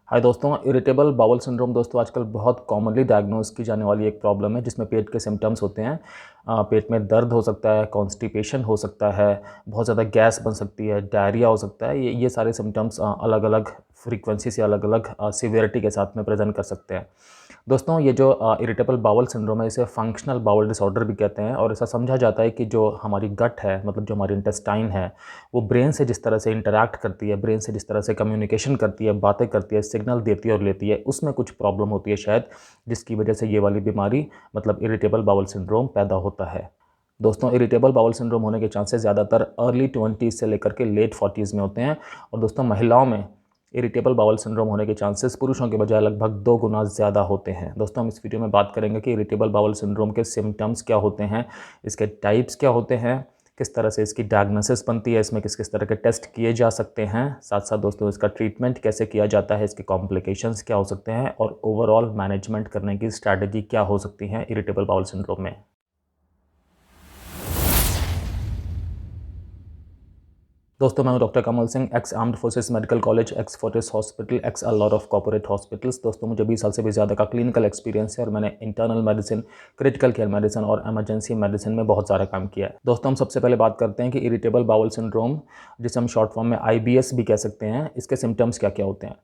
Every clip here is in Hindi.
हाय दोस्तों, इरिटेबल बाउल सिंड्रोम दोस्तों आजकल बहुत कॉमनली डायग्नोज की जाने वाली एक प्रॉब्लम है जिसमें पेट के सिम्टम्स होते हैं। पेट में दर्द हो सकता है, कॉन्स्टिपेशन हो सकता है, बहुत ज़्यादा गैस बन सकती है, डायरिया हो सकता है। ये सारे सिम्टम्स अलग अलग फ्रीक्वेंसी से अलग अलग सिवियरिटी के साथ में प्रेजेंट कर सकते हैं। दोस्तों ये जो इरिटेबल बाउल सिंड्रोम है इसे फंक्शनल बाउल डिसऑर्डर भी कहते हैं और ऐसा समझा जाता है कि जो हमारी गट है, मतलब जो हमारी इंटेस्टाइन है, वो ब्रेन से जिस तरह से इंटरैक्ट करती है, ब्रेन से जिस तरह से कम्युनिकेशन करती है, बातें करती है, सिग्नल देती है और लेती है, उसमें कुछ प्रॉब्लम होती है शायद, जिसकी वजह से ये वाली बीमारी मतलब इरिटेबल बाउल सिंड्रोम पैदा होता है। दोस्तों इरिटेबल बाउल सिंड्रोम होने के चांसेस ज़्यादातर अर्ली 20s से लेकर के लेट 40s में होते हैं और दोस्तों महिलाओं में इरिटेबल बाउल सिंड्रोम होने के चांसेस पुरुषों के बजाय लगभग 2 गुना ज़्यादा होते हैं। दोस्तों हम इस वीडियो में बात करेंगे कि इरिटेबल बाउल सिंड्रोम के सिम्टम्स क्या होते हैं, इसके टाइप्स क्या होते हैं, किस तरह से इसकी डायग्नोसिस बनती है, इसमें किस किस तरह के टेस्ट किए जा सकते हैं, साथ साथ दोस्तों इसका ट्रीटमेंट कैसे किया जाता है, इसके कॉम्प्लिकेशंस क्या हो सकते हैं और ओवरऑल मैनेजमेंट करने की स्ट्रैटेजी क्या हो सकती है इरिटेबल बाउल सिंड्रोम में। दोस्तों मैं हूं doctor Kamal Singh, x armed forces medical college, x Fortis hospital, x a lot of corporate hospitals. दोस्तों मुझे 20 साल से भी ज़्यादा का क्लिनिकल एक्सपीरियंस है और मैंने internal medicine, critical care medicine और इमरजेंसी मेडिसिन में बहुत सारा काम किया है। दोस्तों हम सबसे पहले बात करते हैं कि इरिटेबल बाउल सिंड्रोम, जिसे हम शॉर्ट फॉर्म में IBS भी कह सकते हैं, इसके सिम्टम्स क्या क्या होते हैं।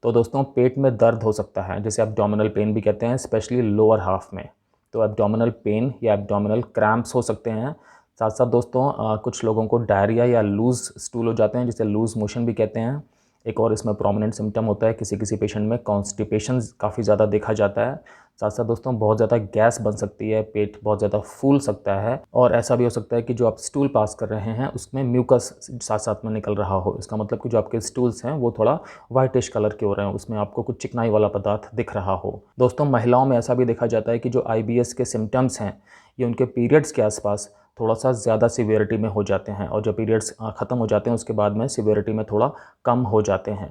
तो दोस्तों पेट में दर्द हो सकता है जिसे एब्डोमिनल पेन भी कहते हैं, स्पेशली लोअर हाफ में। तो एब्डोमिनल पेन या एब्डोमिनल क्रैम्प्स हो सकते हैं। साथ साथ दोस्तों कुछ लोगों को डायरिया या लूज़ स्टूल हो जाते हैं जिसे लूज़ मोशन भी कहते हैं। एक और इसमें प्रोमिनेंट सिम्टम होता है, किसी किसी पेशेंट में कॉन्स्टिपेशन काफ़ी ज़्यादा देखा जाता है। साथ साथ दोस्तों बहुत ज़्यादा गैस बन सकती है, पेट बहुत ज़्यादा फूल सकता है और ऐसा भी हो सकता है कि जो आप स्टूल पास कर रहे हैं उसमें म्यूकस साथ साथ में निकल रहा हो। इसका मतलब कि जो आपके स्टूल्स हैं वो थोड़ा वाइटिश कलर के हो रहे हैं, उसमें आपको कुछ चिकनाई वाला पदार्थ दिख रहा हो। दोस्तों महिलाओं में ऐसा भी देखा जाता है कि जो IBS के सिम्टम्स हैं ये उनके पीरियड्स के आसपास थोड़ा सा ज़्यादा सिवियरिटी में हो जाते हैं और जब पीरियड्स ख़त्म हो जाते हैं उसके बाद में सिवियरिटी में थोड़ा कम हो जाते हैं।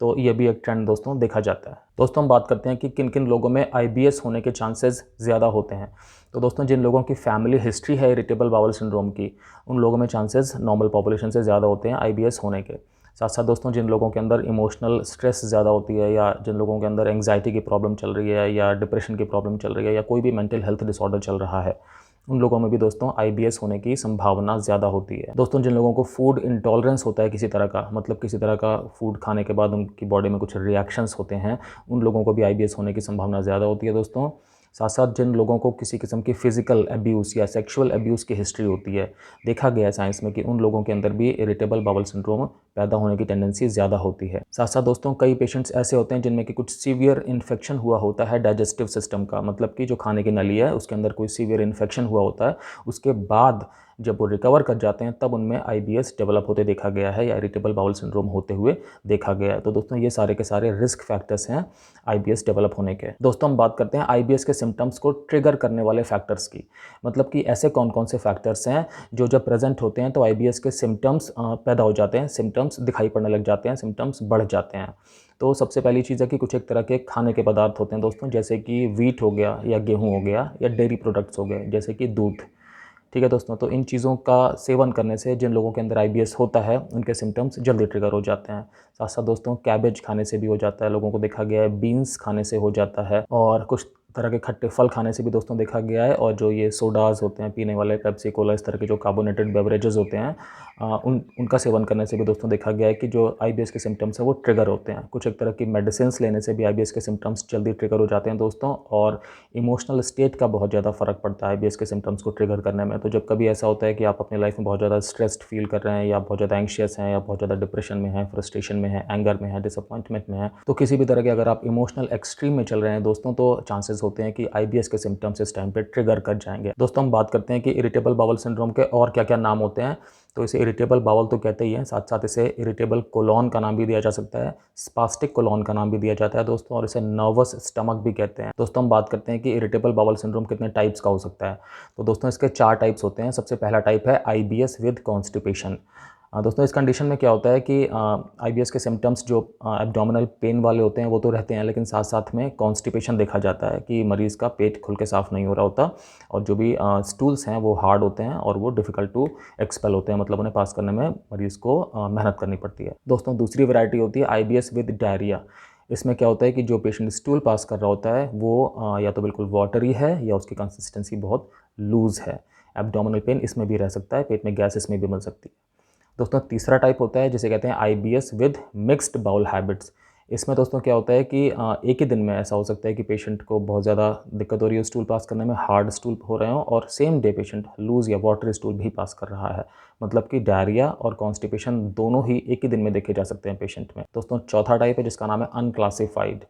तो ये भी एक ट्रेंड दोस्तों देखा जाता है। दोस्तों हम बात करते हैं कि किन किन लोगों में IBS होने के चांसेस ज़्यादा होते हैं। तो दोस्तों जिन लोगों की फैमिली हिस्ट्री है इरिटेबल बाउल सिंड्रोम की, उन लोगों में चांसेस नॉर्मल पॉपुलेशन से ज़्यादा होते हैं IBS होने के। साथ साथ दोस्तों जिन लोगों के अंदर इमोशनल स्ट्रेस ज़्यादा होती है या जिन लोगों के अंदर एंग्जाइटी की प्रॉब्लम चल रही है या डिप्रेशन की प्रॉब्लम चल रही है या कोई भी मेंटल हेल्थ डिसऑर्डर चल रहा है, उन लोगों में भी दोस्तों IBS होने की संभावना ज़्यादा होती है। दोस्तों जिन लोगों को फूड इंटॉलरेंस होता है किसी तरह का, मतलब किसी तरह का फूड खाने के बाद उनकी बॉडी में कुछ रिएक्शंस होते हैं, उन लोगों को भी IBS होने की संभावना ज़्यादा होती है दोस्तों। साथ साथ जिन लोगों को किसी किस्म की फ़िज़िकल अब्यूज़ या सेक्सुअल अब्यूज़ की हिस्ट्री होती है, देखा गया है साइंस में कि उन लोगों के अंदर भी इरिटेबल बाउल सिंड्रोम पैदा होने की टेंडेंसी ज़्यादा होती है। साथ साथ दोस्तों कई पेशेंट्स ऐसे होते हैं जिनमें कि कुछ सीवियर इन्फेक्शन हुआ होता है डाइजेस्टिव सिस्टम का, मतलब कि जो खाने की नली है उसके अंदर कोई सीवियर इन्फेक्शन हुआ होता है, उसके बाद जब वो रिकवर कर जाते हैं तब उनमें IBS डेवलप होते देखा गया है या इरिटेबल बाउल सिंड्रोम होते हुए देखा गया है। तो दोस्तों ये सारे के सारे रिस्क फैक्टर्स हैं IBS डेवलप होने के। दोस्तों हम बात करते हैं IBS के सिम्टम्स को ट्रिगर करने वाले फैक्टर्स की, मतलब कि ऐसे कौन कौन से फैक्टर्स हैं जो जब प्रेजेंट होते हैं तो IBS के सिम्टम्स पैदा हो जाते हैं, सिम्टम्स दिखाई पड़ने लग जाते हैं, सिम्टम्स बढ़ जाते हैं। तो सबसे पहली चीज़ है कि कुछ एक तरह के खाने के पदार्थ होते हैं दोस्तों, जैसे कि व्हीट हो गया या गेहूँ हो गया या डेयरी प्रोडक्ट्स हो गए जैसे कि दूध। ठीक है दोस्तों, तो इन चीज़ों का सेवन करने से जिन लोगों के अंदर IBS होता है उनके सिम्टम्स जल्दी ट्रिगर हो जाते हैं। साथ साथ दोस्तों कैबेज खाने से भी हो जाता है, लोगों को देखा गया है, बीन्स खाने से हो जाता है और कुछ तरह के खट्टे फल खाने से भी दोस्तों देखा गया है। और जो ये सोडाज़ होते हैं पीने वाले, पेप्सी कोला, इस तरह के जो कार्बोनेटेड बेवरेजेस होते हैं उनका सेवन करने से भी दोस्तों देखा गया है कि जो IBS के सिम्टम्स हैं वो ट्रिगर होते हैं। कुछ एक तरह की मेडिसिन्स लेने से भी IBS के सिम्टम्स जल्दी ट्रिगर हो जाते हैं दोस्तों। और इमोशनल स्टेट का बहुत ज़्यादा फ़र्क पड़ता है IBS के सिम्टम्स को ट्रिगर करने में। तो जब कभी ऐसा होता है कि आप अपनी लाइफ में बहुत ज़्यादा स्ट्रेस्ड फील कर रहे हैं या बहुत ज़्यादा एंग्शियस हैं या बहुत ज़्यादा डिप्रेशन में हैं, फ्रस्ट्रेशन में हैं, एंगर में हैं, डिसअपॉइंटमेंट में हैं, तो किसी भी तरह के अगर आप इमोशनल एक्सट्रीम में चल रहे हैं दोस्तों, तो चांसेस होते हैं कि IBS के सिम्टम्स इस टाइम पे ट्रिगर कर जाएंगे। दोस्तों हम बात करते हैं कि इरिटेबल बाउल सिंड्रोम के और क्या क्या नाम होते हैं। तो इसे इरिटेबल बाउल तो कहते ही हैं, साथ साथ इसे इरिटेबल कोलॉन का नाम भी दिया जा सकता है, स्पास्टिक कोलॉन का नाम भी दिया जाता है दोस्तों, और इसे नर्वस स्टमक भी कहते हैं। दोस्तों हम बात करते हैं कि इरिटेबल बाउल सिंड्रोम कितने टाइप्स का हो सकता है। तो दोस्तों इसके 4 टाइप्स होते हैं। सबसे पहला टाइप है IBS विद कॉन्स्टिपेशन। दोस्तों इस कंडीशन में क्या होता है कि IBS के सिम्टम्स जो एब्डोमिनल पेन वाले होते हैं वो तो रहते हैं, लेकिन साथ साथ में कॉन्स्टिपेशन देखा जाता है कि मरीज़ का पेट खुल के साफ़ नहीं हो रहा होता और जो भी स्टूल्स हैं वो हार्ड होते हैं और वो डिफ़िकल्ट टू एक्सपेल होते हैं, मतलब उन्हें पास करने में मरीज़ को मेहनत करनी पड़ती है। दोस्तों दूसरी वैरायटी होती है IBS विद डायरिया। इसमें क्या होता है कि जो पेशेंट स्टूल पास कर रहा होता है वो या तो बिल्कुल वाटरी है या उसकी कंसिस्टेंसी बहुत लूज़ है। एब्डोमिनल पेन इसमें भी रह सकता है, पेट में गैस इसमें भी मिल सकती है। दोस्तों तीसरा टाइप होता है जिसे कहते हैं IBS with mixed bowel habits. इसमें दोस्तों क्या होता है कि एक ही दिन में ऐसा हो सकता है कि पेशेंट को बहुत ज़्यादा दिक्कत हो रही है स्टूल पास करने में, हार्ड स्टूल हो रहे हों, और सेम डे पेशेंट लूज़ या वाटरी स्टूल भी पास कर रहा है। मतलब कि डायरिया और कॉन्स्टिपेशन दोनों ही एक ही दिन में देखे जा सकते हैं पेशेंट में। दोस्तों चौथा टाइप है जिसका नाम है अनक्लासिफाइड।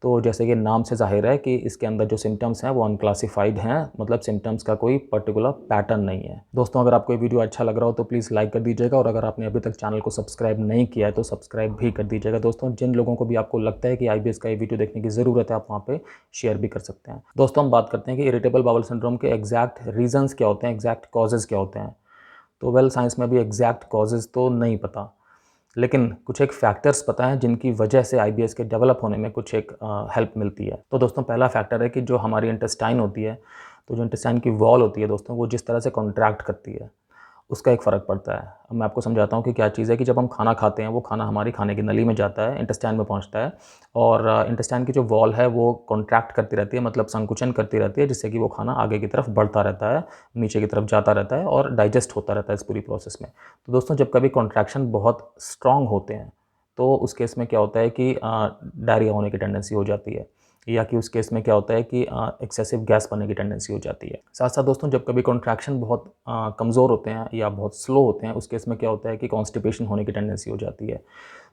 तो जैसे कि नाम से ज़ाहिर है कि इसके अंदर जो सिम्टम्स हैं वो अनक्लासिफाइड हैं, मतलब सिम्टम्स का कोई पर्टिकुलर पैटर्न नहीं है। दोस्तों अगर आपको ये वीडियो अच्छा लग रहा हो तो प्लीज़ लाइक कर दीजिएगा, और अगर आपने अभी तक चैनल को सब्सक्राइब नहीं किया है तो सब्सक्राइब भी कर दीजिएगा। दोस्तों जिन लोगों को भी आपको लगता है कि आईबीएस का ये वीडियो देखने की ज़रूरत है, आप वहाँ पे शेयर भी कर सकते हैं। दोस्तों हम बात करते हैं कि इरिटेबल बाउल सिंड्रोम के एग्जैक्ट रीजंस क्या होते हैं, एग्जैक्ट कॉजेज़ क्या होते हैं। तो वेल साइंस में भी एग्जैक्ट कॉजेज़ तो नहीं पता, लेकिन कुछ एक फैक्टर्स पता है जिनकी वजह से आईबीएस के डेवलप होने में कुछ एक हेल्प मिलती है। तो दोस्तों पहला फैक्टर है कि जो हमारी इंटेस्टाइन होती है, तो जो इंटेस्टाइन की वॉल होती है दोस्तों, वो जिस तरह से कॉन्ट्रैक्ट करती है उसका एक फ़र्क पड़ता है। अब मैं आपको समझाता हूँ कि क्या चीज़ है कि जब हम खाना खाते हैं वो खाना हमारी खाने की नली में जाता है, इंटेस्टाइन में पहुँचता है, और इंटेस्टाइन की जो वॉल है वो कॉन्ट्रैक्ट करती रहती है, मतलब संकुचन करती रहती है, जिससे कि वो खाना आगे की तरफ बढ़ता रहता है, नीचे की तरफ जाता रहता है और डाइजेस्ट होता रहता है इस पूरी प्रोसेस में। तो दोस्तों जब कभी कॉन्ट्रैक्शन बहुत स्ट्रॉन्ग होते हैं तो उस केस में क्या होता है कि डायरिया होने की टेंडेंसी हो जाती है, या कि उस केस में क्या होता है कि एक्सेसिव गैस बनने की टेंडेंसी हो जाती है। साथ साथ दोस्तों जब कभी कॉन्ट्रैक्शन बहुत कमज़ोर होते हैं या बहुत स्लो होते हैं, उस केस में क्या होता है कि कॉन्स्टिपेशन होने की टेंडेंसी हो जाती है।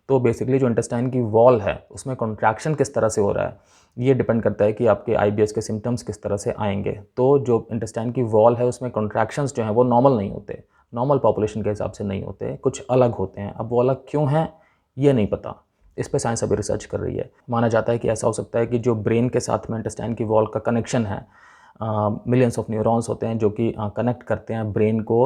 तो बेसिकली जो इंटेस्टाइन की वॉल है उसमें कॉन्ट्रैक्शन किस तरह से हो रहा है, ये डिपेंड करता है कि आपके आईबीएस के सिम्टम्स किस तरह से आएंगे। तो जो इंटेस्टाइन की वॉल है उसमें कॉन्ट्रैक्शंस जो हैं वो नॉर्मल नहीं होते, नॉर्मल पॉपुलेशन के हिसाब से नहीं होते, कुछ अलग होते हैं। अब वो अलग क्यों हैं ये नहीं पता, इस पे साइंस अभी रिसर्च कर रही है। माना जाता है कि ऐसा हो सकता है कि जो ब्रेन के साथ में इंटेस्टाइन की वॉल का कनेक्शन है, मिलियंस ऑफ न्यूरॉन्स होते हैं जो कि कनेक्ट करते हैं ब्रेन को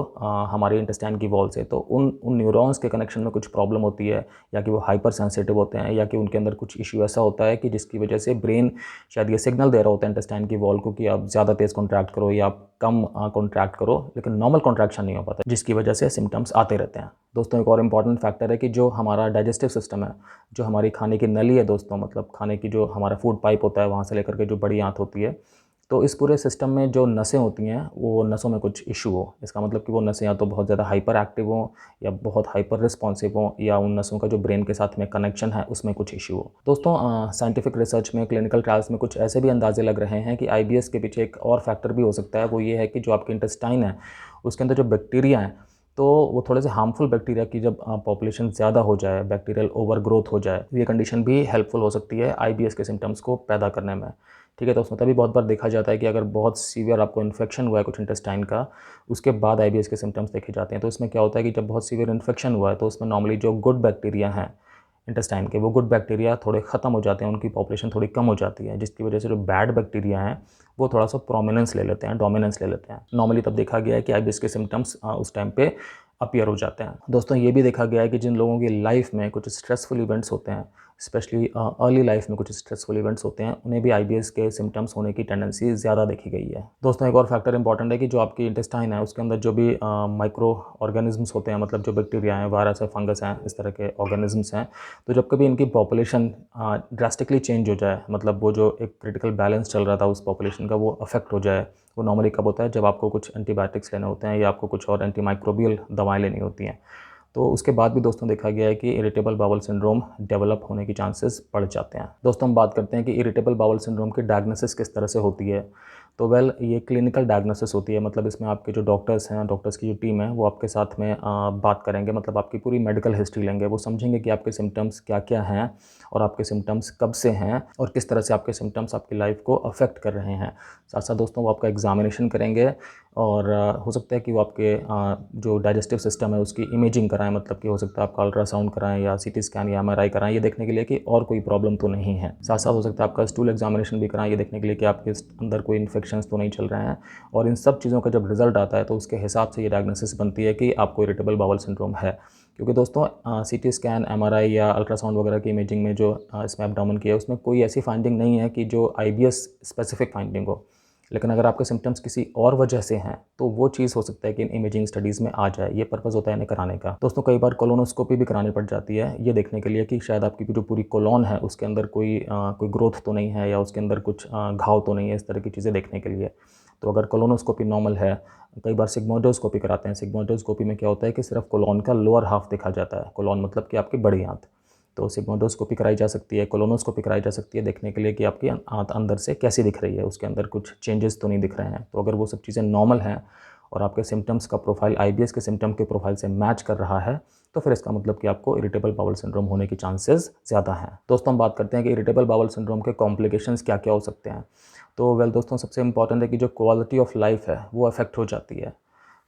हमारे इंटेस्टाइन की वॉल से। तो उन न्यूरॉन्स के कनेक्शन में कुछ प्रॉब्लम होती है, या कि वो हाइपर सेंसिटिव होते हैं, या कि उनके अंदर कुछ इश्यू ऐसा होता है कि जिसकी वजह से ब्रेन शायद ये सिग्नल दे रहा होता है इंटेस्टाइन की वॉल को कि आप ज़्यादा तेज़ कॉन्ट्रैक्ट करो या आप कम कॉन्ट्रैक्ट करो, लेकिन नॉर्मल कॉन्ट्रैक्शन नहीं हो पाता, जिसकी वजह से सिम्टम्स आते रहते हैं। दोस्तों एक और इम्पॉर्टेंट फैक्टर है कि जो हमारा डाइजेस्टिव सिस्टम है, जो हमारी खाने की नली है दोस्तों, मतलब खाने की जो हमारा फूड पाइप होता है वहाँ से लेकर के जो बड़ी आंत होती है, तो इस पूरे सिस्टम में जो नसें होती हैं वो नसों में कुछ इशू हो, इसका मतलब कि वो नसें या तो बहुत ज़्यादा हाइपर एक्टिव हों या बहुत हाइपर रिस्पॉन्सिव हों, या उन नसों का जो ब्रेन के साथ में कनेक्शन है उसमें कुछ इशू हो। दोस्तों साइंटिफिक रिसर्च में, क्लिनिकल ट्रायल्स में कुछ ऐसे भी अंदाजे लग रहे हैं कि आईबीएस के पीछे एक और फैक्टर भी हो सकता है। वो ये है कि जो आपके इंटेस्टाइन है उसके अंदर जो बैक्टीरिया हैं, तो वो थोड़े से हार्मफुल बैक्टीरिया की जब पॉपुलेशन ज़्यादा हो जाए, बैक्टीरियल ओवर ग्रोथ हो जाए, तो ये कंडीशन भी हेल्पफुल हो सकती है आईबीएस के सिम्टम्स को पैदा करने में। ठीक है दोस्तों, तभी बहुत बार देखा जाता है कि अगर बहुत सीवियर आपको इन्फेक्शन हुआ है कुछ इंटेस्टाइन का, उसके बाद आईबीएस के सिम्टम्स देखे जाते हैं। तो इसमें क्या होता है कि जब बहुत सीवियर इन्फेक्शन हुआ है तो उसमें नॉर्मली जो गुड बैक्टीरिया हैं इंटेस्टाइन के, वो गुड बैक्टीरिया थोड़े ख़त्म हो जाते हैं, उनकी पॉपुलेशन थोड़ी कम हो जाती है, जिसकी वजह से जो बैड बैक्टीरिया हैं वो थोड़ा सा प्रोमिनेंस ले लेते हैं, डोमिनेंस ले लेते हैं। नॉर्मली तब देखा गया है कि आईबीएस के सिम्टम्स उस टाइम पे अपीयर हो जाते हैं। दोस्तों ये भी देखा गया है कि जिन लोगों की लाइफ में कुछ स्ट्रेसफुल इवेंट्स होते हैं, स्पेशली अर्ली लाइफ में कुछ स्ट्रेसफुल इवेंट्स होते हैं, उन्हें भी आईबीएस के सिम्टम्स होने की टेंडेंसी ज़्यादा देखी गई है। दोस्तों एक और फैक्टर इंपॉर्टेंट है कि जो आपकी इंटेस्टाइन है उसके अंदर जो भी माइक्रो ऑर्गेनिजम्स होते हैं, मतलब जो बैक्टीरिया हैं, वायरस है, फंगस हैं, इस तरह के ऑर्गेनिजम्स हैं, तो जब कभी इनकी पॉपुलेशन ड्रास्टिकली चेंज हो जाए, मतलब वो जो एक क्रिटिकल बैलेंस चल रहा था उस पॉपुलेशन का वो अफेक्ट हो जाए, वो नॉर्मली कब होता है जब आपको कुछ एंटीबायोटिक्स लेने होते हैं या आपको कुछ और एंटीमाइक्रोबियल दवाएं लेनी होती हैं। तो उसके बाद भी दोस्तों देखा गया है कि इरिटेबल बाउल सिंड्रोम डेवलप होने की चांसेस बढ़ जाते हैं। दोस्तों हम बात करते हैं कि इरिटेबल बाउल सिंड्रोम की डायग्नोसिस किस तरह से होती है। तो वेल ये क्लिनिकल डायग्नोसिस होती है, मतलब इसमें आपके जो डॉक्टर्स हैं, डॉक्टर्स की जो टीम है वो आपके साथ में बात करेंगे, मतलब आपकी पूरी मेडिकल हिस्ट्री लेंगे, वो समझेंगे कि आपके सिम्टम्स क्या क्या हैं और आपके सिम्टम्स कब से हैं और किस तरह से आपके सिम्टम्स आपकी लाइफ को अफेक्ट कर रहे हैं। साथ साथ दोस्तों वो आपका एग्जामिनेशन करेंगे, और हो सकता है कि वो आपके जो डाइजेस्टिव सिस्टम है उसकी इमेजिंग कराएं, मतलब कि हो सकता है आपका अल्ट्रासाउंड कराएं या सीटी स्कैन या एमआरआई कराएं, ये देखने के लिए कि और कोई प्रॉब्लम तो नहीं है। साथ साथ हो सकता है आपका स्टूल एग्जामिनेशन भी कराएं, ये देखने के लिए कि आपके अंदर कोई इन्फेक्शंस तो नहीं चल रहे हैं। और इन सब चीज़ों का जब रिजल्ट आता है तो उसके हिसाब से ये डायग्नोसिस बनती है कि आपको इरिटेबल बाउल सिंड्रोम है। क्योंकि दोस्तों सीटी स्कैन, एमआरआई या अल्ट्रासाउंड वगैरह की इमेजिंग में जो इसमें एब्डोमेन की है उसमें कोई ऐसी फाइंडिंग नहीं है कि जो आईबीएस स्पेसिफिक फाइंडिंग हो। लेकिन अगर आपके सिम्टम्स किसी और वजह से हैं तो वो चीज़ हो सकता है कि इन इमेजिंग स्टडीज़ में आ जाए। ये पर्पज़ होता है इन्हें कराने का। दोस्तों कई बार कोलोनोस्कोपी भी करानी पड़ जाती है, ये देखने के लिए कि शायद आपकी जो पूरी कोलोन है उसके अंदर कोई ग्रोथ तो नहीं है या उसके अंदर कुछ घाव तो नहीं है, इस तरह की चीज़ें देखने के लिए। तो अगर कोलोनोस्कोपी नॉर्मल है, कई बार सिग्मोइडोस्कोपी कराते हैं। सिग्मोइडोस्कोपी में क्या होता है कि सिर्फ कोलोन का लोअर हाफ देखा जाता है। कोलोन मतलब कि आपकी बड़ी आंत। तो सिग्मोइडोस्कोपी कराई जा सकती है, कोलोनोस्कोपी कराई जा सकती है, देखने के लिए कि आपकी आंत अंदर से कैसी दिख रही है, उसके अंदर कुछ चेंजेस तो नहीं दिख रहे हैं। तो अगर वो सब चीज़ें नॉर्मल हैं और आपके सिम्टम्स का प्रोफाइल आईबीएस के सिम्टम के प्रोफाइल से मैच कर रहा है, तो फिर इसका मतलब कि आपको इरिटेबल बाउल सिंड्रोम होने की चांसेस ज़्यादा हैं। दोस्तों हम बात करते हैं कि इरिटेबल बाउल सिंड्रोम के कॉम्प्लिकेशंस क्या-क्या हो सकते हैं। तो दोस्तों सबसे इंपॉर्टेंट है कि जो क्वालिटी ऑफ लाइफ है वो अफेक्ट हो जाती है।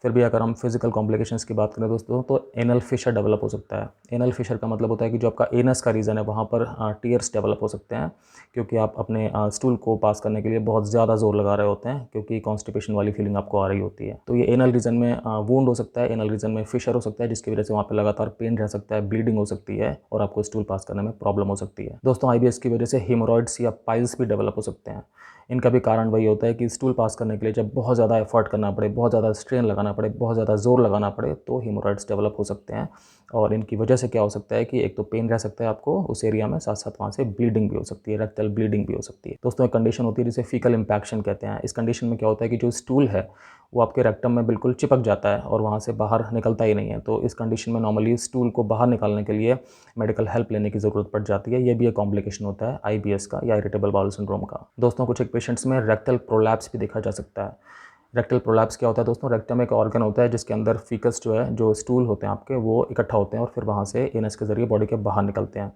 फिर भी अगर हम फिजिकल कॉम्प्लिकेशंस की बात करें दोस्तों, तो एनल फिशर डेवलप हो सकता है। एनल फिशर का मतलब होता है कि जो आपका एनस का रीजन है वहाँ पर टीयर्स डेवलप हो सकते हैं, क्योंकि आप अपने स्टूल को पास करने के लिए बहुत ज़्यादा जोर लगा रहे होते हैं, क्योंकि कॉन्स्टिपेशन वाली फीलिंग आपको आ रही होती है। तो ये एनल रीजन में वुंड हो सकता है, एनल रीजन में फिशर हो सकता है, जिसकी वजह से वहाँ पर लगातार पेन रह सकता है, ब्लीडिंग हो सकती है और आपको स्टूल पास करने में प्रॉब्लम हो सकती है। दोस्तों आईबीएस की वजह से हेमोरॉइड्स या पाइल्स भी डेवलप हो सकते हैं। इनका भी कारण वही होता है कि स्टूल पास करने के लिए जब बहुत ज़्यादा एफर्ट करना पड़े, बहुत ज़्यादा स्ट्रेन लगाना पड़े, बहुत ज़्यादा ज़ोर लगाना पड़े, तो हेमोरॉइड्स डेवलप हो सकते हैं। और इनकी वजह से क्या हो सकता है कि एक तो पेन रह सकता है आपको उस एरिया में, साथ साथ वहाँ से ब्लीडिंग भी हो सकती है, रेक्टल ब्लीडिंग भी हो सकती है। दोस्तों एक कंडीशन होती है जिसे फीकल इम्पैक्शन कहते हैं। इस कंडीशन में क्या होता है कि जो स्टूल है वो आपके रेक्टम में बिल्कुल चिपक जाता है और वहाँ से बाहर निकलता ही नहीं है। तो इस कंडीशन में नॉर्मली स्टूल को बाहर निकालने के लिए मेडिकल हेल्प लेने की ज़रूरत पड़ जाती है। ये भी एक कॉम्प्लिकेशन होता है आईबीएस का या इरिटेबल बाउल सिंड्रोम का। दोस्तों कुछ एक पेशेंट्स में रेक्टल प्रोलैप्स भी देखा जा सकता है। रेक्टल प्रोलैप्स क्या होता है दोस्तों? रेक्टम एक ऑर्गन होता है जिसके अंदर फीकस जो है, जो स्टूल होते हैं आपके, वो इकट्ठा होते हैं और फिर वहाँ से एनस के ज़रिए बॉडी के बाहर निकलते हैं।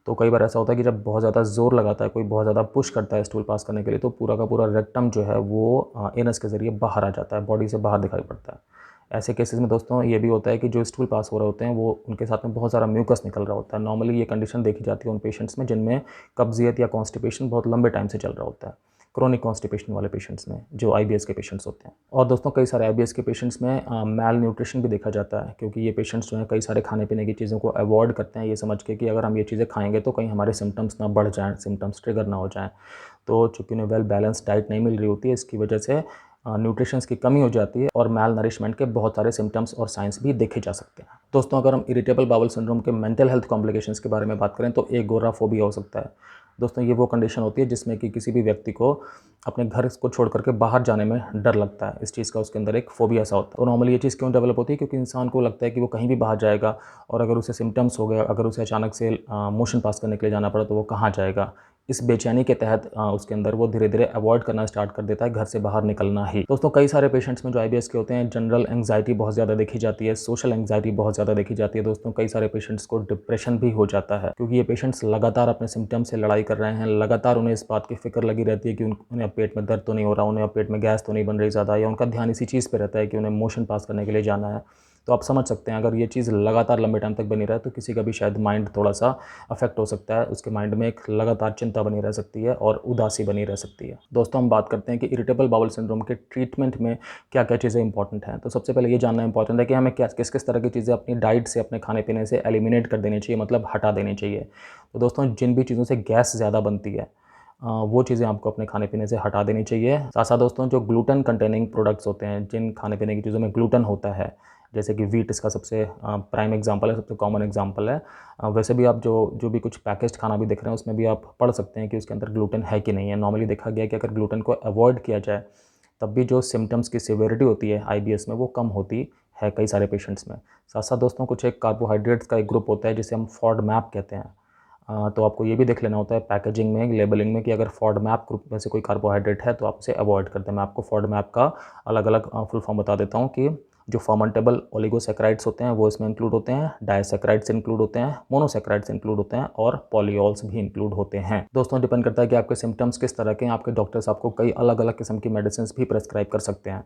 तो कई बार ऐसा होता है कि जब बहुत ज़्यादा ज़ोर लगाता है कोई, बहुत ज़्यादा पुश करता है स्टूल पास करने के लिए, तो पूरा का पूरा रेक्टम जो है वो एनस के ज़रिए बाहर आ जाता है, बॉडी से बाहर दिखाई पड़ता है। ऐसे केसेस में दोस्तों ये भी होता है कि जो स्टूल पास हो रहे होते हैं वो उनके साथ में बहुत सारा म्यूकस निकल रहा होता है। नॉर्मली ये कंडीशन देखी जाती है उन पेशेंट्स में जिनमें कब्जियत या कॉन्स्टिपेशन बहुत लंबे टाइम से चल रहा होता है, क्रोनिक कॉन्स्टिपेशन वाले पेशेंट्स में, जो आईबीएस के पेशेंट्स होते हैं। और दोस्तों कई सारे आईबीएस के पेशेंट्स में मैल न्यूट्रिशन भी देखा जाता है, क्योंकि ये पेशेंट्स जो हैं कई सारे खाने पीने की चीज़ों को अवॉइड करते हैं, ये समझ के कि अगर हम ये चीज़ें खाएंगे तो कहीं हमारे सिम्टम्स ना बढ़ जाएँ, सिम्टम्स ट्रिगर ना हो जाएँ। तो चूँकि उन्हें वेल बैलेंस डाइट नहीं मिल रही होती है, इसकी वजह से न्यूट्रिशंस की कमी हो जाती है और मैल नरिशमेंट के बहुत सारे सिम्टम्स और साइंस भी देखे जा सकते हैं। दोस्तों अगर हम इरिटेबल बाउल सिंड्रोम के मेंटल हेल्थ कॉम्प्लिकेशंस के बारे में बात करें तो एगोराफोबिया हो सकता है। दोस्तों ये वो कंडीशन होती है जिसमें कि किसी भी व्यक्ति को अपने घर को छोड़ करके बाहर जाने में डर लगता है। इस चीज़ का उसके अंदर एक फोबिया सा होता है। तो नॉर्मली ये चीज़ क्यों डेवलप होती है? क्योंकि इंसान को लगता है कि वो कहीं भी बाहर जाएगा और अगर उसे सिम्टम्स हो गए, अगर उसे अचानक से मोशन पास करने के लिए जाना पड़ा तो वो कहाँ जाएगा? इस बेचैनी के तहत उसके अंदर वो धीरे-धीरे अवॉइड करना स्टार्ट कर देता है घर से बाहर निकलना ही। दोस्तों कई सारे पेशेंट्स में जो आईबीएस के होते हैं जनरल एंग्जायटी बहुत ज़्यादा देखी जाती है, सोशल एंग्जायटी बहुत ज़्यादा देखी जाती है। दोस्तों कई सारे पेशेंट्स को डिप्रेशन भी हो जाता है, क्योंकि ये पेशेंट्स लगातार अपने सिम्टम्स से लड़ाई कर रहे हैं, लगातार उन्हें इस बात की फ़िक्र लगी रहती है कि उन्हें अब पेट में दर्द तो नहीं हो रहा, उन्हें अब पेट में गैस तो नहीं बन रही ज़्यादा, या उनका ध्यान इसी चीज़ पे रहता है कि उन्हें मोशन पास करने के लिए जाना है। तो आप समझ सकते हैं अगर ये चीज़ लगातार लंबे टाइम तक बनी रहे तो किसी का भी शायद माइंड थोड़ा-सा अफेक्ट हो सकता है, उसके माइंड में एक लगातार चिंता बनी रह सकती है और उदासी बनी रह सकती है। दोस्तों हम बात करते हैं कि इरिटेबल बाउल सिंड्रोम के ट्रीटमेंट में क्या-क्या चीज़ें इंपॉर्टेंट हैं। तो सबसे पहले ये जानना इंपॉर्टेंट है कि हमें क्या किस-किस तरह की चीज़ें अपनी डाइट से, अपने खाने-पीने से एलिमिनेट कर देनी चाहिए, मतलब हटा देनी चाहिए। तो दोस्तों जिन भी चीज़ों से गैस ज़्यादा बनती है वो चीज़ें आपको अपने खाने-पीने से हटा देनी चाहिए। साथ-साथ दोस्तों जो ग्लूटेन कंटेनिंग प्रोडक्ट्स होते हैं, जिन खाने-पीने की चीज़ों में ग्लूटेन होता है, जैसे कि व्हीट इसका सबसे प्राइम एग्जांपल है, सबसे कॉमन एग्जांपल है। वैसे भी आप जो भी कुछ पैकेज्ड खाना भी देख रहे हैं उसमें भी आप पढ़ सकते हैं कि उसके अंदर ग्लूटेन है कि नहीं है। नॉर्मली देखा गया है कि अगर ग्लूटेन को अवॉइड किया जाए तब भी जो सिम्पटम्स की सिवियरिटी होती है आईबीएस में वो कम होती है कई सारे पेशेंट्स में। साथ-साथ दोस्तों कुछ एक कार्बोहाइड्रेट्स का एक ग्रुप होता है जिसे हम फॉडमैप कहते हैं। तो आपको ये भी देख लेना होता है पैकेजिंग में, लेबलिंग में, कि अगर फॉडमैप ग्रुप में से कोई कार्बोहाइड्रेट है तो आप उसे अवॉइड कर दें। मैं आपको फॉडमैप का अलग-अलग फुल फॉर्म बता देता हूँ कि जो फर्मेंटेबल ओलिगोसैकेराइड्स होते हैं वो इसमें इंक्लूड होते हैं, डायसैकेराइड्स इंक्लूड होते हैं, मोनोसैकेराइड्स इंक्लूड होते हैं और पॉलीऑल्स भी इंक्लूड होते हैं। दोस्तों डिपेंड करता है कि आपके सिम्पटम्स किस तरह के हैं, आपके डॉक्टर्स आपको कई अलग-अलग किस्म की मेडिसिन भी प्रेस्क्राइब कर सकते हैं।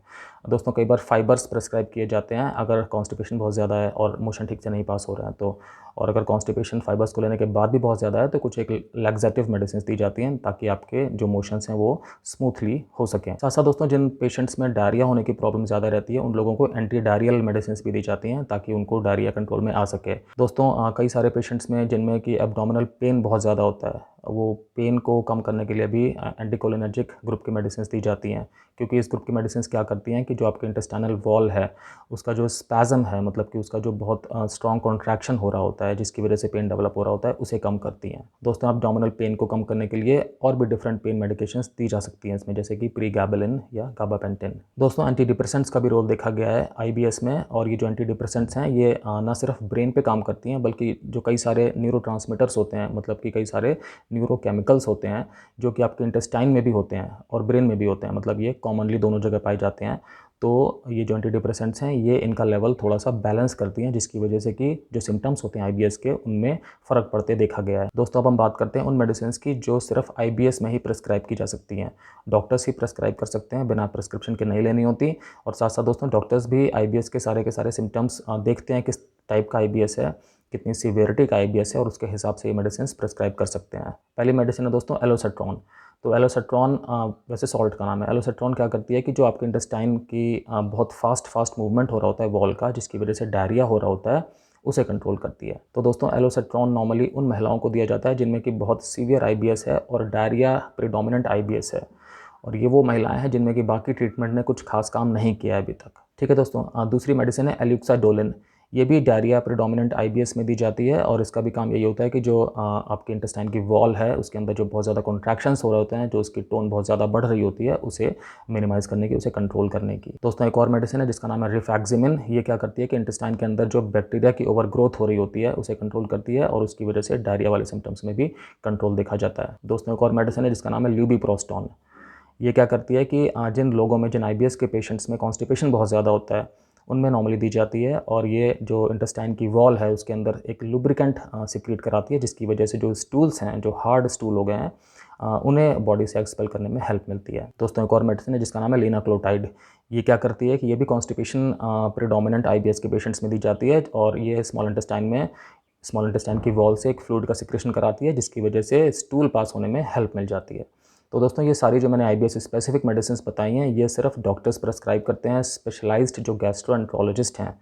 दोस्तों कई बार फाइबर्स प्रेस्क्राइब किए जाते हैं अगर कॉन्स्टिपेशन बहुत ज़्यादा है और मोशन ठीक से नहीं पास हो रहा है तो, और अगर कॉन्स्टिपेशन फाइबर्स को लेने के बाद भी बहुत ज़्यादा है तो कुछ एक लैक्सेटिव मेडिसिन दी जाती हैं ताकि आपके जो मोशंस हैं वो स्मूथली हो सकें। साथ साथ दोस्तों जिन पेशेंट्स में डायरिया होने की प्रॉब्लम ज़्यादा रहती है उन लोगों को एंटी डायरियल मेडिसिन भी दी जाती हैं ताकि उनको डायरिया कंट्रोल में आ सके। दोस्तों कई सारे पेशेंट्स में जिनमें कि एब्डोमिनल पेन बहुत ज़्यादा होता है, वो पेन को कम करने के लिए भी एंटीकोलिनर्जिक ग्रुप की मेडिसिन दी जाती हैं, क्योंकि इस ग्रुप की मेडिसिन क्या करती हैं कि जो आपके इंटेस्टाइनल वॉल है उसका जो स्पैज़म है, मतलब कि उसका जो बहुत स्ट्रॉन्ग कॉन्ट्रैक्शन हो रहा होता है जिसकी वजह से पेन डेवलप हो रहा होता है, उसे कम करती हैं। दोस्तों एब्डोमिनल पेन को कम करने के लिए और भी डिफरेंट पेन मेडिकेशंस दी जा सकती हैं इसमें, जैसे कि प्रीगैबेलिन या गाबापेंटिन। दोस्तों एंटी डिप्रेसेंट्स का भी रोल देखा गया है आईबीएस में, और ये जो एंटी डिप्रेसेंट्स हैं ये ना सिर्फ ब्रेन पे काम करती हैं बल्कि जो कई सारे न्यूरोट्रांसमीटर्स होते हैं, मतलब कि कई सारे न्यूरोकेमिकल्स होते हैं जो कि आपके इंटेस्टाइन में भी होते हैं और ब्रेन में भी होते हैं, मतलब ये कॉमनली दोनों जगह पाए जाते हैं। तो ये जो एंटी डिप्रेसेंट्स हैं ये इनका लेवल थोड़ा सा बैलेंस करती हैं, जिसकी वजह से कि जो सिम्टम्स होते हैं आईबीएस के उनमें फ़र्क पड़ते देखा गया है। दोस्तों अब हम बात करते हैं उन मेडिसिन की जो सिर्फ आईबीएस में ही प्रिस्क्राइब की जा सकती हैं। डॉक्टर्स ही प्रिस्क्राइब कर सकते हैं, बिना प्रिस्क्रिप्शन के नहीं लेनी होती। और साथ साथ दोस्तों डॉक्टर्स भी आईबीएस के सारे सिम्टम्स देखते हैं किस टाइप का आईबीएस है, कितनी सीवियरिटी का आईबीएस है, और उसके हिसाब से ये मेडिसिन प्रिस्क्राइब कर सकते हैं। पहली मेडिसिन है दोस्तों एलोसेट्रॉन। तो एलोसेट्रॉन वैसे सॉल्ट का नाम है। एलोसेट्रॉन क्या करती है कि जो आपके इंटेस्टाइन की बहुत फास्ट मूवमेंट हो रहा होता है वॉल का, जिसकी वजह से डायरिया हो रहा होता है, उसे कंट्रोल करती है। तो दोस्तों एलोसेट्रॉन नॉर्मली उन महिलाओं को दिया जाता है जिनमें कि बहुत सीवियर आईबीएस है और डायरिया प्रीडोमिनेंट आईबीएस है, और ये वो महिलाएं हैं जिनमें कि बाकी ट्रीटमेंट ने कुछ खास काम नहीं किया है अभी तक। ठीक है दोस्तों, दूसरी मेडिसिन है एल्यूक्साडोलिन। ये भी डायरिया प्रीडोमिनेंट आईबीएस में दी जाती है, और इसका भी काम यही होता है कि जो आपके इंटेस्टाइन की वॉल है उसके अंदर जो बहुत ज़्यादा कॉन्ट्रैक्शंस हो रहे होते हैं, जो उसकी टोन बहुत ज़्यादा बढ़ रही होती है, उसे मिनिमाइज़ करने की, उसे कंट्रोल करने की। दोस्तों एक और मेडिसिन है जिसका नाम है रिफैक्सिमिन। ये क्या करती है कि इंटेस्टाइन के अंदर जो बैक्टीरिया की ओवर ग्रोथ हो रही होती है उसे कंट्रोल करती है, और उसकी वजह से डायरिया वाले सिम्टम्स में भी कंट्रोल देखा जाता है। दोस्तों एक और मेडिसिन है जिसका नाम है ल्यूबिप्रोस्टोन। ये क्या करती है कि जिन लोगों में, जिन आईबीएस के पेशेंट्स में कॉन्स्टिपेशन बहुत ज़्यादा होता है, उनमें नॉर्मली दी जाती है, और ये जो इंटेस्टाइन की वॉल है उसके अंदर एक लुब्रिकेंट सिक्रीट कराती है, जिसकी वजह से जो स्टूल्स हैं, जो हार्ड स्टूल हो गए हैं, उन्हें बॉडी से एक्सपेल करने में हेल्प मिलती है। दोस्तों एक और मेडिसिन है जिसका नाम है लिनाक्लोटाइड। ये क्या करती है कि ये भी कॉन्स्टिपेशन प्रीडोमिनेंट आईबीएस के पेशेंट्स में दी जाती है, और ये स्मॉल इंटेस्टाइन की वॉल से एक फ्लूइड का सिक्रेशन कराती है, जिसकी वजह से स्टूल पास होने में हेल्प मिल जाती है। तो दोस्तों ये सारी जो मैंने आईबीएस स्पेसिफिक मेडिसिन बताई हैं ये सिर्फ डॉक्टर्स प्रेस्क्राइब करते हैं। स्पेशलाइज्ड जो गैस्ट्रोएंटरोलॉजिस्ट हैं,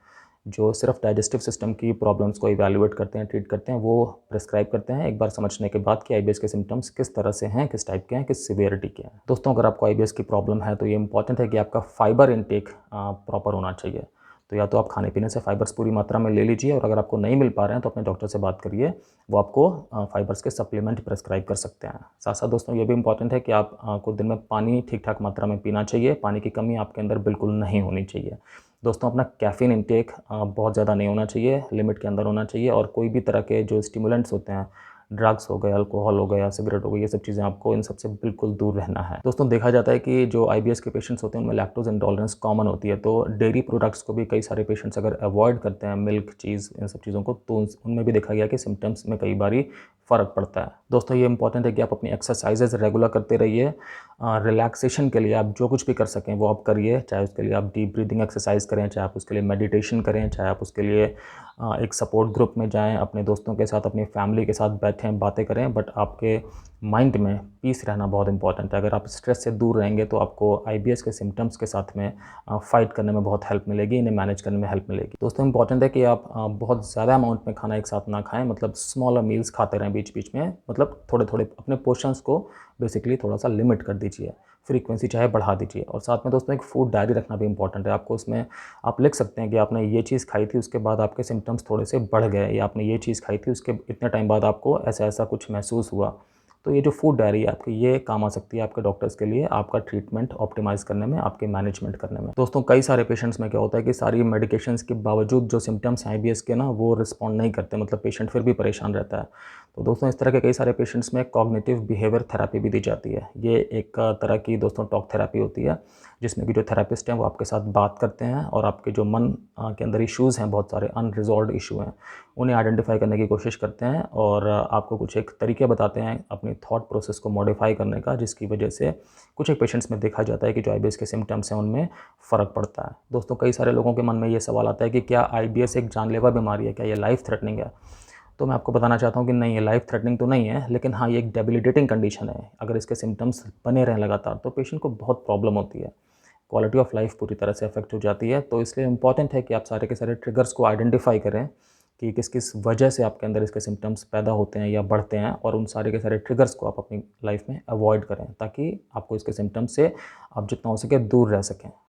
जो सिर्फ डाइजेस्टिव सिस्टम की प्रॉब्लम्स को इवैल्यूएट करते हैं, ट्रीट करते हैं, वो प्रेस्क्राइब करते हैं एक बार समझने के बाद कि आईबीएस के सिम्टम्स किस तरह से हैं, किस टाइप के हैं, किस सिवियरिटी के हैं। दोस्तों अगर आपको आईबीएस की प्रॉब्लम है तो ये इंपॉर्टेंट है कि आपका फाइबर इनटेक प्रॉपर होना चाहिए। तो या तो आप खाने पीने से फाइबर्स पूरी मात्रा में ले लीजिए, और अगर आपको नहीं मिल पा रहे हैं तो अपने डॉक्टर से बात करिए, वो आपको फाइबर्स के सप्लीमेंट प्रेस्क्राइब कर सकते हैं। साथ साथ दोस्तों ये भी इंपॉर्टेंट है कि आप को दिन में पानी ठीक ठाक मात्रा में पीना चाहिए। पानी की कमी आपके अंदर बिल्कुल नहीं होनी चाहिए। दोस्तों अपना कैफ़ीन इंटेक बहुत ज़्यादा नहीं होना चाहिए, लिमिट के अंदर होना चाहिए, और कोई भी तरह के जो स्टिमुलेंट्स होते हैं, ड्रग्स हो गए, अल्कोहल हो गया, सिगरेट हो गई, ये सब चीज़ें आपको इन सबसे बिल्कुल दूर रहना है। दोस्तों देखा जाता है कि जो आईबीएस के पेशेंट्स होते हैं उनमें लैक्टोज इंटॉलरेंस कॉमन होती है, तो डेयरी प्रोडक्ट्स को भी कई सारे पेशेंट्स अगर अवॉइड करते हैं, मिल्क, चीज़, इन सब चीज़ों को, तो उनमें भी देखा गया कि सिम्टम्स में कई बारी फ़र्क पड़ता है। दोस्तों ये इंपॉर्टेंट है कि आप अपनी एक्सरसाइजेज रेगुलर करते रहिए। रिलैक्सेशन के लिए आप जो कुछ भी कर सकें वो आप करिए, चाहे उसके लिए आप डीप ब्रीदिंग एक्सरसाइज करें, चाहे आप उसके लिए मेडिटेशन करें, चाहे आप उसके लिए एक सपोर्ट ग्रुप में जाएं, अपने दोस्तों के साथ, अपनी फैमिली के साथ बैठें, बातें करें, बट आपके माइंड में पीस रहना बहुत इंपॉर्टेंट है। अगर आप स्ट्रेस से दूर रहेंगे तो आपको आईबीएस के सिम्टम्स के साथ में फ़ाइट करने में बहुत हेल्प मिलेगी, इन्हें मैनेज करने में हेल्प मिलेगी। दोस्तों इंपॉर्टेंट है कि आप बहुत ज़्यादा अमाउंट में खाना एक साथ ना खाएं, मतलब स्मॉलर मील्स खाते रहें बीच बीच में, मतलब थोड़े थोड़े अपने पोर्शंस को बेसिकली थोड़ा सा लिमिट कर दीजिए, फ्रीक्वेंसी चाहे बढ़ा दीजिए। और साथ में दोस्तों एक फूड डायरी रखना भी इंपॉर्टेंट है। आपको उसमें आप लिख सकते हैं कि आपने ये चीज़ खाई थी, उसके बाद आपके सिम्टम्स थोड़े से बढ़ गए, या आपने ये चीज़ खाई थी, उसके इतने टाइम बाद आपको ऐसा ऐसा कुछ महसूस हुआ। तो ये जो फूड डायरी है आपकी, ये काम आ सकती है आपके डॉक्टर्स के लिए, आपका ट्रीटमेंट ऑप्टिमाइज़ करने में, आपके मैनेजमेंट करने में। दोस्तों कई सारे पेशेंट्स में क्या होता है कि सारी मेडिकेशंस के बावजूद जो सिम्टम्स हैं आईबीएस के ना, वो रिस्पॉन्ड नहीं करते, मतलब पेशेंट फिर भी परेशान रहता है। तो दोस्तों इस तरह के कई सारे पेशेंट्स में कॉग्निटिव बिहेवियर थेरेपी भी दी जाती है। ये एक तरह की दोस्तों टॉक थेरेपी होती है, जिसमें कि जो थेरेपिस्ट हैं वो आपके साथ बात करते हैं, और आपके जो मन के अंदर इश्यूज़ हैं, बहुत सारे अनरिजॉल्व्ड इशू हैं, उन्हें आइडेंटिफाई करने की कोशिश करते हैं, और आपको कुछ एक तरीके बताते हैं अपनी थॉट प्रोसेस को मॉडिफाई करने का, जिसकी वजह से कुछ एक पेशेंट्स में देखा जाता है कि जो आईबीएस के सिम्टम्स हैं उनमें फ़र्क पड़ता है। दोस्तों कई सारे लोगों के मन में ये सवाल आता है कि क्या आईबीएस एक जानलेवा बीमारी है, क्या ये लाइफ थ्रेटनिंग है? तो मैं आपको बताना चाहता हूँ कि नहीं, ये लाइफ थ्रेटनिंग तो नहीं है, लेकिन हाँ ये एक डेबिलिटेटिंग कंडीशन है। अगर इसके सिम्टम्स बने रहें लगातार तो पेशेंट को बहुत प्रॉब्लम होती है, क्वालिटी ऑफ लाइफ पूरी तरह से अफेक्ट हो जाती है। तो इसलिए इंपॉर्टेंट है कि आप सारे के सारे ट्रिगर्स को आइडेंटिफाई करें, कि किस-किस वजह से आपके अंदर इसके सिम्पटम्स पैदा होते हैं या बढ़ते हैं, और उन सारे के सारे ट्रिगर्स को आप अपनी लाइफ में अवॉइड करें, ताकि आपको इसके सिम्पटम्स से आप जितना हो सके दूर रह सकें।